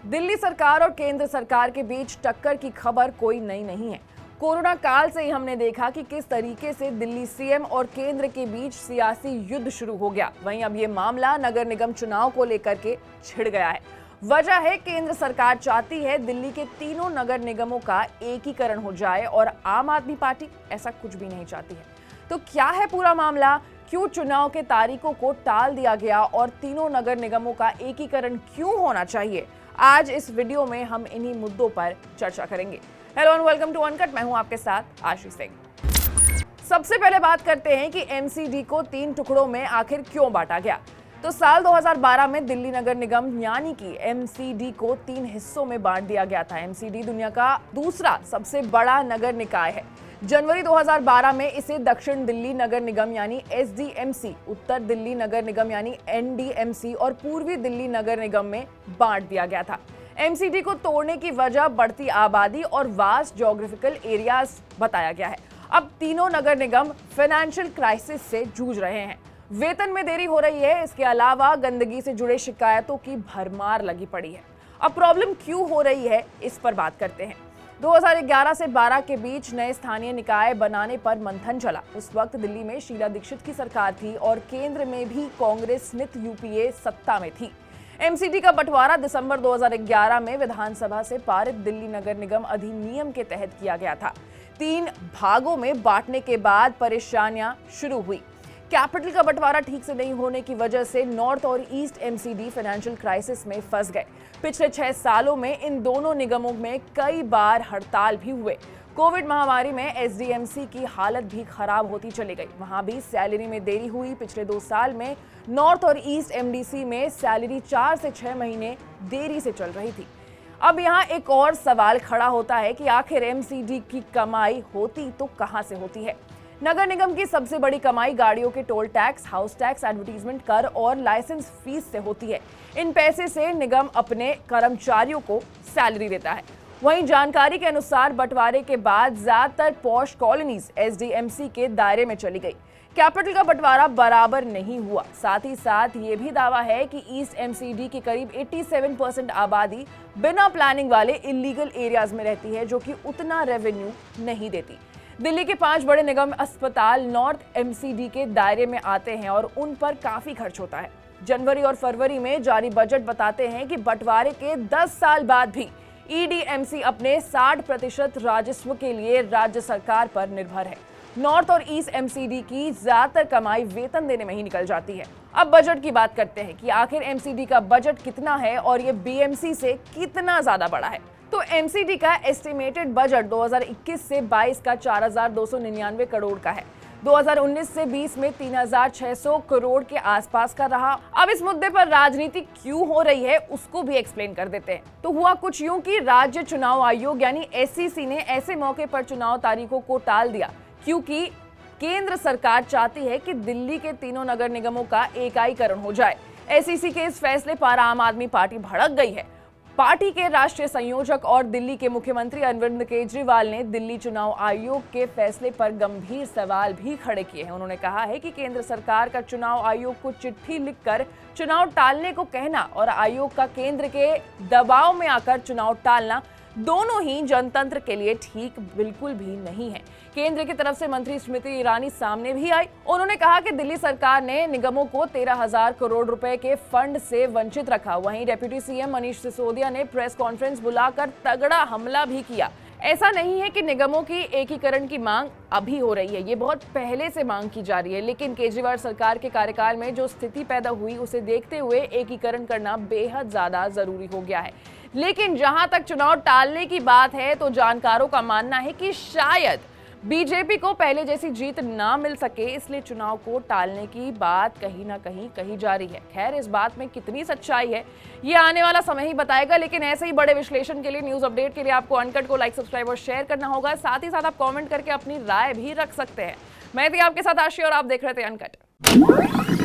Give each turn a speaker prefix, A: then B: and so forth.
A: दिल्ली सरकार और केंद्र सरकार के बीच टक्कर की खबर कोई नई नहीं है। कोरोना काल से ही हमने देखा कि किस तरीके से दिल्ली सीएम और केंद्र के बीच सियासी युद्ध शुरू हो गया। वहीं अब ये मामला नगर निगम चुनाव को लेकर के छिड़ गया है। वजह है केंद्र सरकार चाहती है दिल्ली के तीनों नगर निगमों का एकीकरण हो जाए और आम आदमी पार्टी ऐसा कुछ भी नहीं चाहती है। तो क्या है पूरा मामला, क्यों चुनाव के तारीखों को टाल दिया गया और तीनों नगर निगमों का एकीकरण क्यों होना चाहिए, आज इस वीडियो में हम इन्हीं मुद्दों पर चर्चा करेंगे। Hello and welcome to Uncut, मैं हूं आपके साथ आशीष सिंह। सबसे पहले बात करते हैं कि एमसीडी को 3 टुकड़ों में आखिर क्यों बांटा गया। तो साल 2012 में दिल्ली नगर निगम यानी कि एमसीडी को 3 हिस्सों में बांट दिया गया था। एमसीडी दुनिया का दूसरा सबसे बड़ा नगर निकाय है। जनवरी 2012 में इसे दक्षिण दिल्ली नगर निगम यानी एसडीएमसी, उत्तर दिल्ली नगर निगम यानी एनडीएमसी और पूर्वी दिल्ली नगर निगम में बांट दिया गया था। एमसीडी को तोड़ने की वजह बढ़ती आबादी और वास्ट ज्योग्राफिकल एरियाज बताया गया है। अब तीनों नगर निगम फाइनेंशियल क्राइसिस से जूझ रहे हैं। वेतन में देरी हो रही है, इसके अलावा गंदगी से जुड़े शिकायतों की भरमार लगी पड़ी है। अब प्रॉब्लम क्यों हो रही है, इस पर बात करते हैं। 2011 से 12 के बीच नए स्थानीय निकाय बनाने पर मंथन चला। उस वक्त दिल्ली में शीला दीक्षित की सरकार थी और केंद्र में भी कांग्रेस नित यूपीए सत्ता में थी। एमसीडी का बंटवारा दिसंबर 2011 में विधानसभा से पारित दिल्ली नगर निगम अधिनियम के तहत किया गया था। 3 भागों में बांटने के बाद परेशानियां शुरू हुई। कैपिटल का बंटवारा ठीक से नहीं होने की वजह से नॉर्थ और ईस्ट एमसीडी फाइनेंशियल क्राइसिस में फंस गए। पिछले 6 सालों में इन दोनों निगमों में कई बार हड़ताल भी हुए। कोविड महामारी में एसडीएमसी की हालत भी खराब होती चली गई। वहां भी सैलरी में देरी हुई। पिछले 2 साल में नॉर्थ और ईस्ट एमडीसी में सैलरी 4 से 6 महीने देरी से चल रही थी। अब यहाँ एक और सवाल खड़ा होता है कि आखिर एमसीडी की कमाई होती तो कहां से होती है। नगर निगम की सबसे बड़ी कमाई गाड़ियों के toll tax, house tax, advertisement कर और लाइसेंस फीस से होती है। इन पैसे से निगम अपने कर्मचारियों को सैलरी देता है। वहीं जानकारी के अनुसार बंटवारे के बाद ज्यादातर पॉश कॉलोनीज एसडीएमसी के दायरे में चली गई। कैपिटल का बंटवारा बराबर नहीं हुआ। साथ ही साथ ये भी दावा है कि ईस्ट एमसीडी की करीब 87% आबादी बिना प्लानिंग वाले इलीगल एरियाज में रहती है, जो कि उतना रेवेन्यू नहीं देती। दिल्ली के 5 बड़े निगम अस्पताल नॉर्थ एमसीडी के दायरे में आते हैं और उन पर काफी खर्च होता है। जनवरी और फरवरी में जारी बजट बताते हैं कि बंटवारे के 10 साल बाद भी ईडीएमसी अपने 60% राजस्व के लिए राज्य सरकार पर निर्भर है। नॉर्थ और ईस्ट एमसीडी की ज्यादातर कमाई वेतन देने में ही निकल जाती है। अब बजट की बात करते हैं कि आखिर एमसीडी का बजट कितना है और ये बीएमसी से कितना ज्यादा बड़ा है। तो एमसीडी का एस्टिमेटेड बजट 2021 से 22 का 4,299 करोड़ का है। 2019 से 20 में 3,600 करोड़ के आसपास का रहा। अब इस मुद्दे पर राजनीति क्यों हो रही है, उसको भी एक्सप्लेन कर देते हैं। तो हुआ कुछ यूं कि राज्य चुनाव आयोग यानी एससीसी ने ऐसे मौके पर चुनाव तारीखों को टाल दिया क्योंकि केंद्र सरकार चाहती है कि दिल्ली के तीनों नगर निगमों का एकीकरण हो जाए। एससीसी के इस फैसले पर आम आदमी पार्टी भड़क गई है। पार्टी के राष्ट्रीय संयोजक और दिल्ली के मुख्यमंत्री अरविंद केजरीवाल ने दिल्ली चुनाव आयोग के फैसले पर गंभीर सवाल भी खड़े किए हैं। उन्होंने कहा है कि केंद्र सरकार का चुनाव आयोग को चिट्ठी लिखकर चुनाव टालने को कहना और आयोग का केंद्र के दबाव में आकर चुनाव टालना दोनों ही जनतंत्र के लिए ठीक बिल्कुल भी नहीं है। केंद्र की तरफ से मंत्री स्मृति ईरानी सामने भी आई। उन्होंने कहा कि दिल्ली सरकार ने निगमों को 13,000 करोड़ रुपए के फंड से वंचित रखा। वहीं डेप्यूटी सीएम मनीष सिसोदिया ने प्रेस कॉन्फ्रेंस बुलाकर तगड़ा हमला भी किया। ऐसा नहीं है कि निगमों की एकीकरण की मांग अभी हो रही है, ये बहुत पहले से मांग की जा रही है। लेकिन केजरीवाल सरकार के कार्यकाल में जो स्थिति पैदा हुई उसे देखते हुए एकीकरण करना बेहद ज्यादा जरूरी हो गया है। लेकिन जहां तक चुनाव टालने की बात है तो जानकारों का मानना है कि शायद बीजेपी को पहले जैसी जीत ना मिल सके, इसलिए चुनाव को टालने की बात कहीं ना कहीं कही जा रही है। खैर, इस बात में कितनी सच्चाई है ये आने वाला समय ही बताएगा। लेकिन ऐसे ही बड़े विश्लेषण के लिए, न्यूज अपडेट के लिए आपको अनकट को लाइक, सब्सक्राइब और शेयर करना होगा। साथ ही साथ आप कॉमेंट करके अपनी राय भी रख सकते हैं। मैं थी आपके साथ आशी और आप देख रहे थे अनकट।